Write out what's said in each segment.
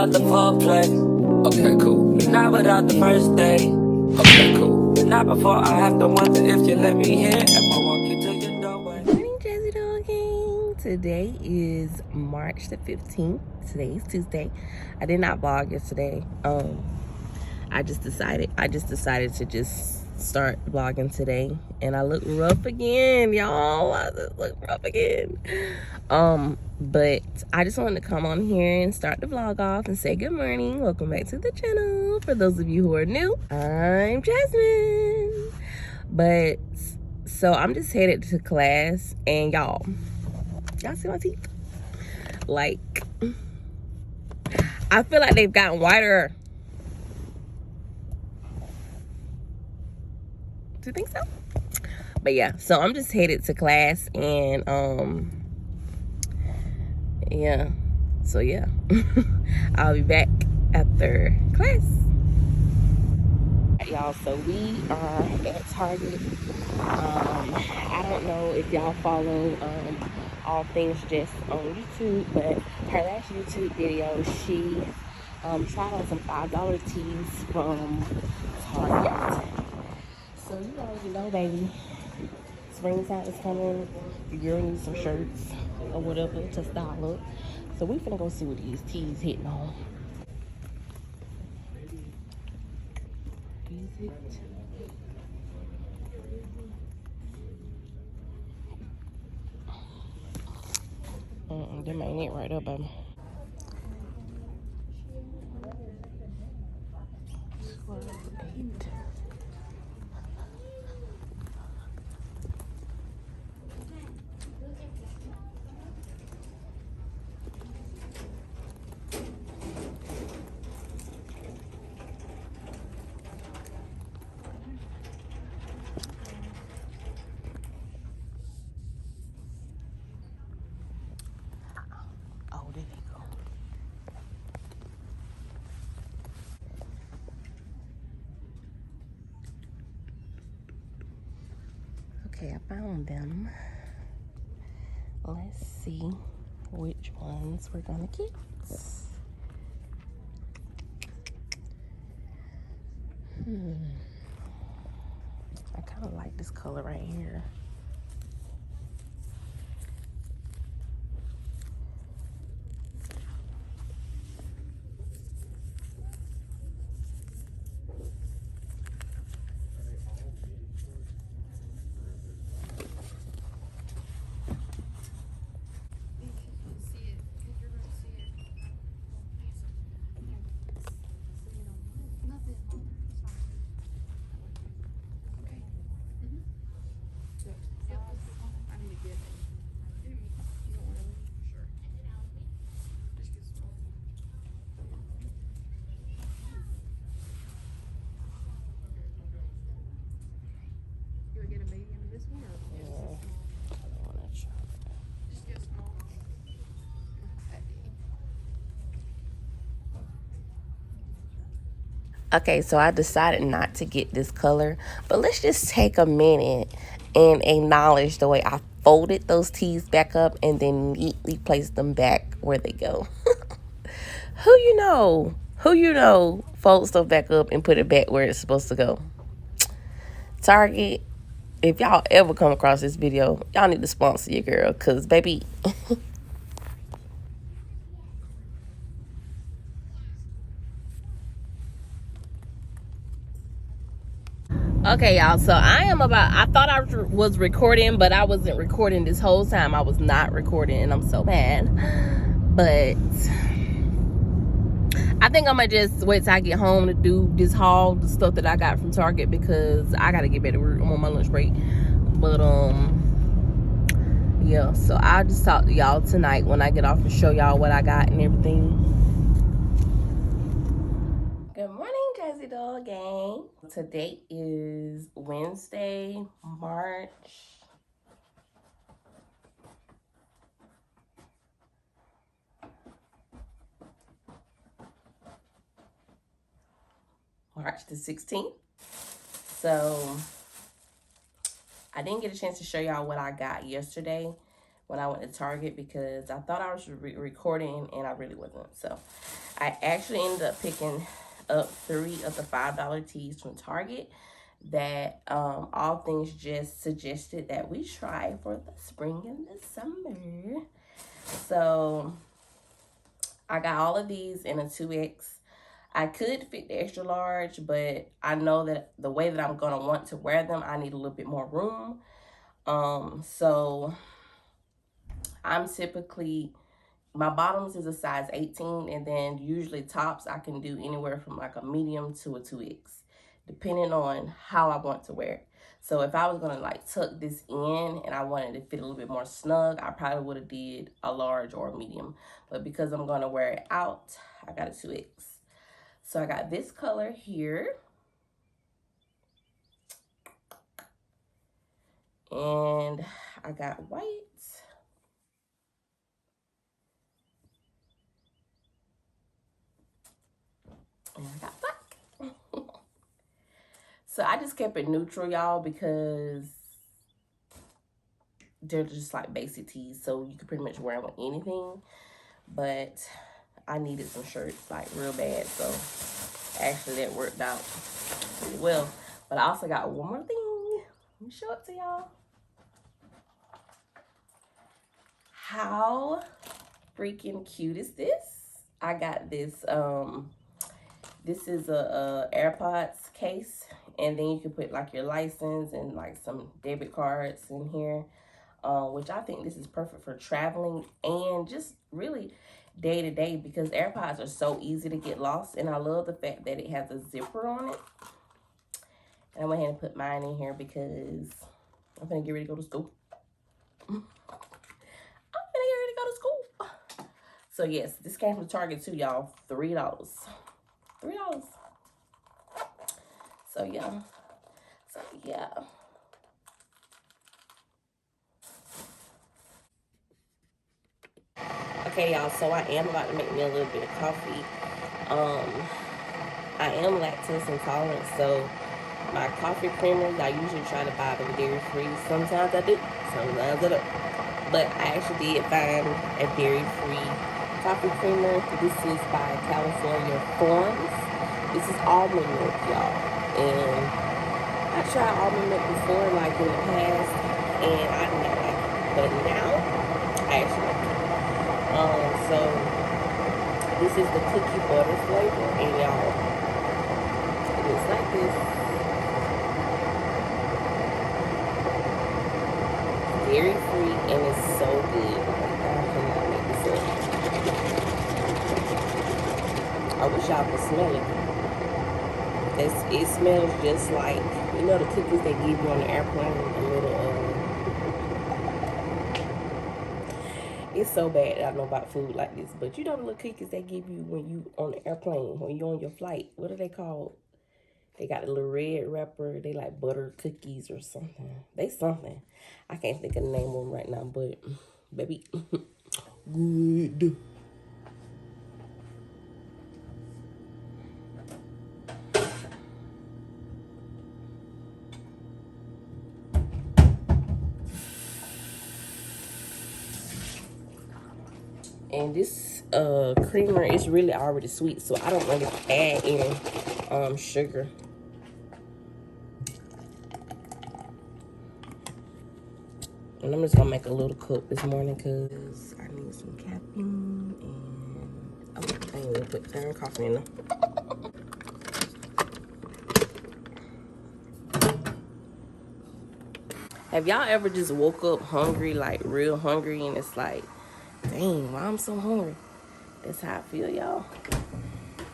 without the foreplay. Okay, cool. Not without the first day. Okay, cool. Not before I have to wonder if you let me in. If I walk you to your doorway. Good morning, Jazzy Dog Gang. Today is March the 15th. Today is Tuesday. I did not vlog yesterday. I just decided to just start vlogging today, and I look rough again, y'all. I just look rough again. But I just wanted to come on here and start the vlog off and say good morning. Welcome back to the channel. For those of you who are new, I'm Jasmine. But so I'm just headed to class, and y'all see my teeth? Like, I feel like they've gotten whiter. Do you think so? But yeah, so I'm just headed to class, and yeah, so yeah. I'll be back after class. Y'all, so we are at Target. I don't know if y'all follow all things just on YouTube, but her last YouTube video, she tried on some $5 tees from Target. So you already know, baby, springtime is coming. Your girl needs some shirts or whatever to style up. So we finna go see what these tees hitting on. Is it? Them ain't it right up, baby. Oh, there they go. Okay, I found them. Let's see which ones we're gonna get. I kind of like this color right here. Okay, so I decided not to get this color, but let's just take a minute and acknowledge the way I folded those tees back up and then neatly placed them back where they go. Who you know folds stuff back up and put it back where it's supposed to go? Target, if y'all ever come across this video, y'all need to sponsor your girl, because baby, okay, y'all, so I thought I was recording, but I wasn't recording this whole time. I was not recording, and I'm so mad. But I think I'm gonna just wait till I get home to do this haul, the stuff that I got from Target, because I gotta get back to work. I'm on my lunch break. But yeah, so I'll just talk to y'all tonight when I get off and show y'all what I got and everything. Good morning, Jazzy Dog Gang. Today is Wednesday, March 16th. So I didn't get a chance to show y'all what I got yesterday when I went to Target, because I thought I was recording and I really wasn't. So I actually ended up picking up 3 of the $5 teas from Target that All Things just suggested that we try for the spring and the summer. So I got all of these in a 2X. I could fit the extra large, but I know that the way that I'm going to want to wear them, I need a little bit more room. So I'm typically, my bottoms is a size 18, and then usually tops I can do anywhere from like a medium to a 2X, depending on how I want to wear it. So if I was gonna like tuck this in and I wanted to fit a little bit more snug, I probably would have did a large or a medium. But because I'm gonna wear it out, I got a 2X. So I got this color here. And I got white. And I got black. So I just kept it neutral, y'all, because they're just like basic tees. So you can pretty much wear them with anything. But I needed some shirts like real bad. So actually that worked out pretty well. But I also got one more thing. Let me show it to y'all. How freaking cute is this? I got this, this is a AirPods case, and then you can put like your license and like some debit cards in here, which I think this is perfect for traveling and just really day to day, because AirPods are so easy to get lost, and I love the fact that it has a zipper on it. And I went ahead and put mine in here because I'm gonna get ready to go to school. So yes, this came from Target too, y'all. $3. $3. So yeah. So yeah. Okay, y'all. So I am about to make me a little bit of coffee. I am lactose intolerant, so my coffee creamers, I usually try to buy them dairy free. Sometimes I do, sometimes I don't. But I actually did find a dairy free coffee creamer. This is by California Farms. This is almond milk, y'all. And I tried almond milk before, like in the past, and I did not like it. But now, I actually like it. So this is the cookie butter flavor, and y'all, it looks like this. Dairy free, and it's so good. I cannot make this up. I wish y'all could smell it. It smells just like, you know, the cookies they give you on the airplane, a little it's so bad that I know about food like this, but you know the little cookies they give you when you on the airplane, when you on your flight. What are they called? They got a little red wrapper. They like butter cookies or something. They something. I can't think of the name of them right now, but baby, good. And this creamer is really already sweet, so I don't really add any sugar. And I'm just gonna make a little cup this morning because I need some caffeine, and oh, I ain't gonna put darn coffee in there. Have y'all ever just woke up hungry, like real hungry, and it's like, dang, why I'm so hungry? That's how I feel, y'all.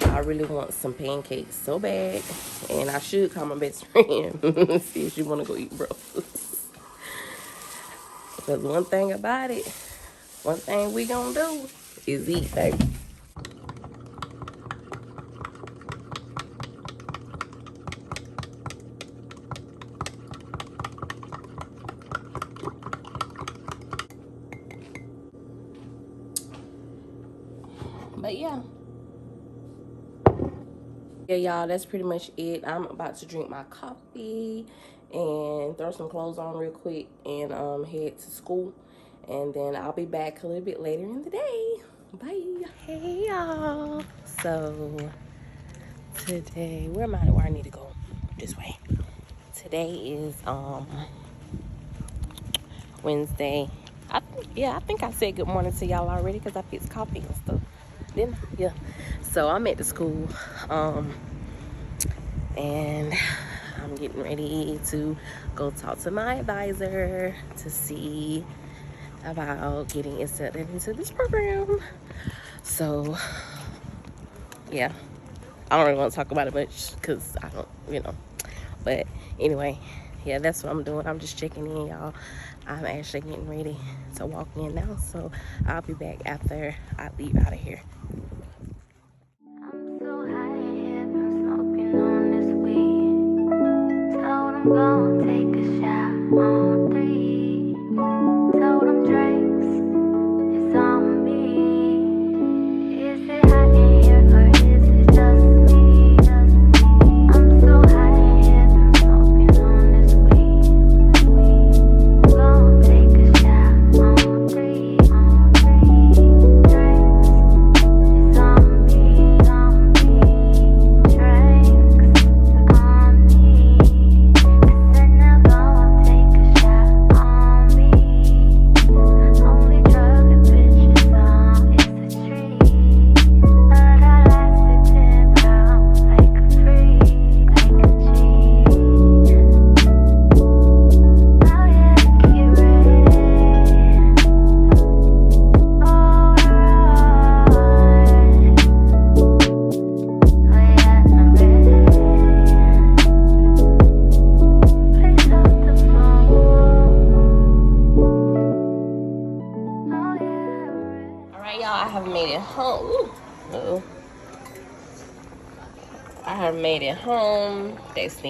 I really want some pancakes so bad, and I should call my best friend see if she want to go eat breakfast. Because one thing about it, one thing we gonna do is eat, baby. But yeah. Yeah, y'all, that's pretty much it. I'm about to drink my coffee and throw some clothes on real quick and head to school. And then I'll be back a little bit later in the day. Bye. Hey y'all. So today, where am I? Where I need to go? This way. Today is Wednesday. I think I said good morning to y'all already because I fixed coffee and stuff. Didn't I? Yeah. So I'm at the school, and I'm getting ready to go talk to my advisor to see about getting accepted into this program. So yeah, I don't really want to talk about it much because I don't. But anyway, yeah, that's what I'm doing. I'm just checking in, y'all. I'm actually getting ready to walk in now, so I'll be back after I leave out of here. I'm so high in heaven, smoking on this weed. Told I'm gonna take a shot on 3. Told them drinks, it's on me. Is it hot in here or is it just me? I'm so high in heaven, smoking on this weed. Gonna take a shot on 3. Drinks, it's on me. Drinks on me. I said now go take a shot on me. Only drug a bitch is on is a tree. But I lasted 10 rounds like a freak, like a G. Oh yeah, get ready. Alright. Oh yeah, I'm ready. Place up the phone. Oh yeah, I'm ready. All right, y'all, I have made it home. Ooh. Uh-oh. I have made it home.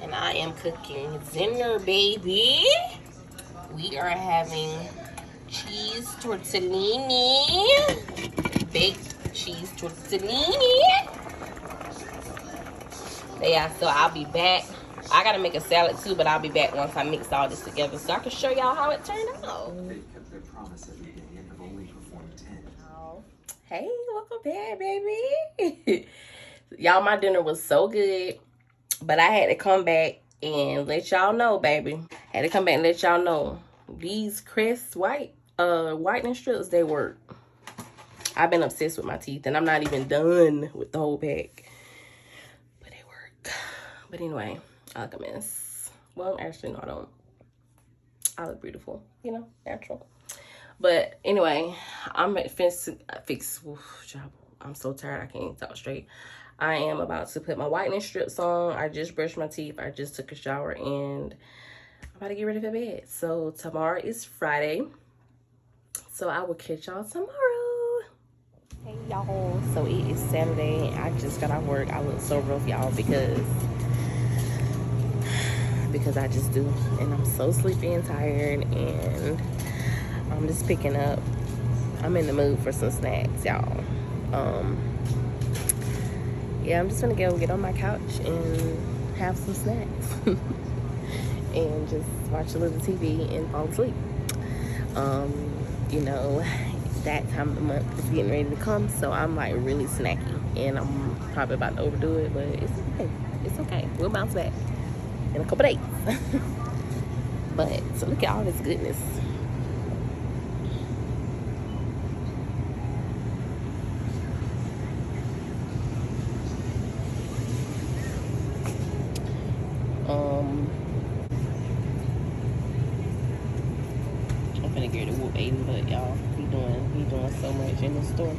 And I am cooking dinner, baby. We are having cheese tortellini, baked cheese tortellini. Yeah, so I'll be back. I gotta make a salad too, but I'll be back once I mix all this together so I can show y'all how it turned out. They kept their promise every day and have only performed 10. Hey, welcome back, baby. Y'all, my dinner was so good, but I had to come back and let y'all know, baby. Had to come back and let y'all know these Crest whitening strips, they work. I've been obsessed with my teeth, and I'm not even done with the whole pack, but they work. But anyway, I look a mess. Well, actually, no, I don't. I look beautiful, natural. But anyway, I'm at fix. I'm so tired, I can't talk straight. I am about to put my whitening strips on. I just brushed my teeth. I just took a shower, and I'm about to get ready for bed. So tomorrow is Friday. So I will catch y'all tomorrow. Hey y'all, so it is Saturday. I just got out of work. I look so rough, y'all, because I just do. And I'm so sleepy and tired, and I'm just picking up. I'm in the mood for some snacks, y'all. Yeah, I'm just gonna go get on my couch and have some snacks and just watch a little TV and fall asleep. That time of the month is getting ready to come, so I'm like really snacky, and I'm probably about to overdo it, but it's okay. It's okay. We'll bounce back in a couple days. But so look at all this goodness. I'm finna get a whoop Aiden, but y'all, he doing so much in the store.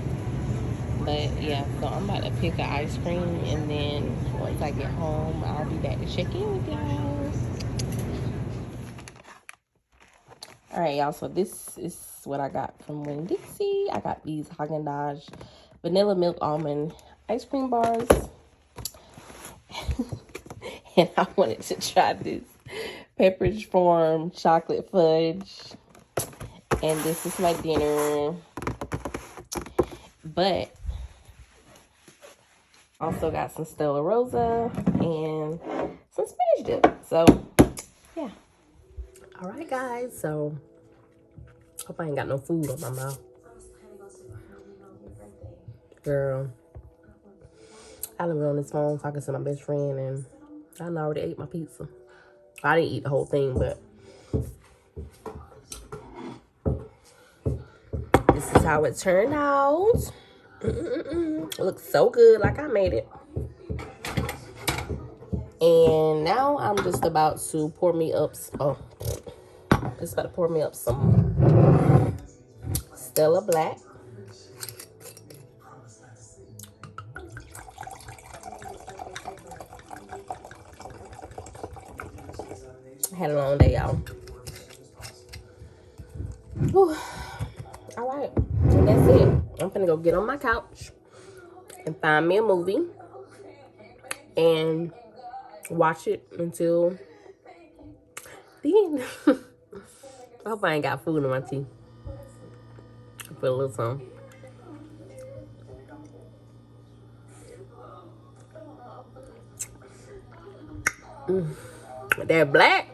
But yeah, so I'm about to pick an ice cream, and then once I get home, I'll be back to check in with y'all. All right, y'all, so this is what I got from Winn-Dixie. I got these Haagen-Dazs vanilla milk almond ice cream bars. And I wanted to try this Pepperidge Farm chocolate fudge. And this is my dinner. But also got some Stella Rosa and some spinach dip. So, yeah. All right, guys. So, hope I ain't got no food on my mouth. Girl, I done been on this phone talking to my best friend, and I done already ate my pizza. I didn't eat the whole thing, but this is how it turned out. It looks so good, like I made it. And now I'm just about to pour me up. Just about to pour me up some Stella Black. I had a long day, y'all. Whew. All right, and that's it. I'm gonna go get on my couch and find me a movie and watch it until the end. I hope I ain't got food in my teeth. I put a little some. That black,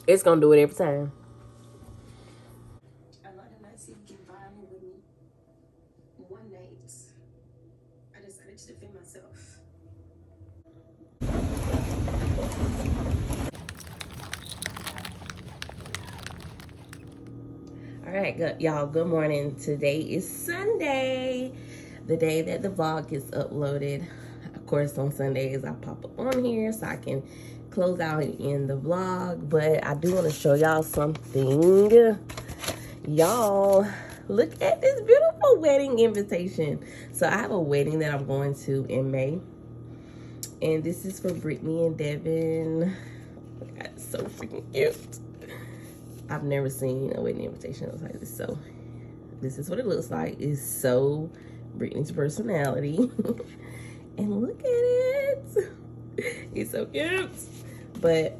it's gonna do it every time. A lot of nights you get violent with me. One night, I decided to defend myself. All right, y'all, good morning. Today is Sunday, the day that the vlog gets uploaded. Of course, on Sundays, I pop up on here so I can close out and end the vlog. But I do want to show y'all something. Y'all, look at this beautiful wedding invitation. So I have a wedding that I'm going to in May. And this is for Brittany and Devin. Oh my God, it's so freaking cute. I've never seen a wedding invitation that looks like this. So this is what it looks like. It's so Brittany's personality. And look at it. It's so cute. But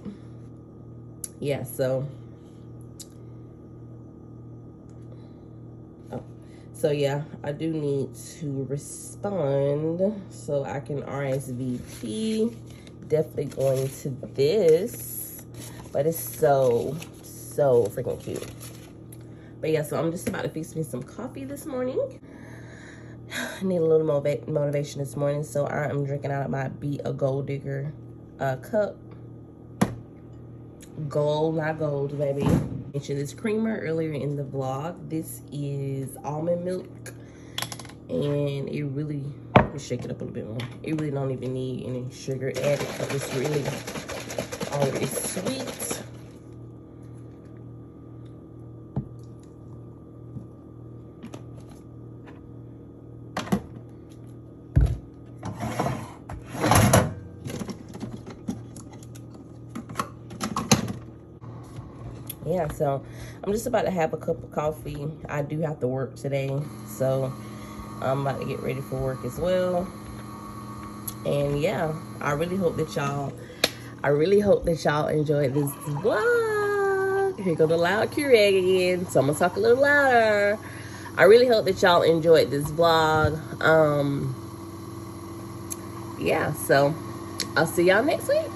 yeah, so yeah, I do need to respond so I can RSVP. Definitely going to this, but it's so freaking cute. But yeah, so I'm just about to fix me some coffee this morning. I need a little motivation this morning, so I am drinking out of my Be a Gold Digger cup. Gold, not gold, baby. I mentioned this creamer earlier in the vlog. This is almond milk, and it really, let me shake it up a little bit more. It really don't even need any sugar added because it's really already sweet. Yeah, so I'm just about to have a cup of coffee. I do have to work today, so I'm about to get ready for work as well. And yeah, I really hope that y'all enjoyed this vlog. Here go the loud Keurig again, so I'm gonna talk a little louder. I really hope that y'all enjoyed this vlog. Yeah, so I'll see y'all next week.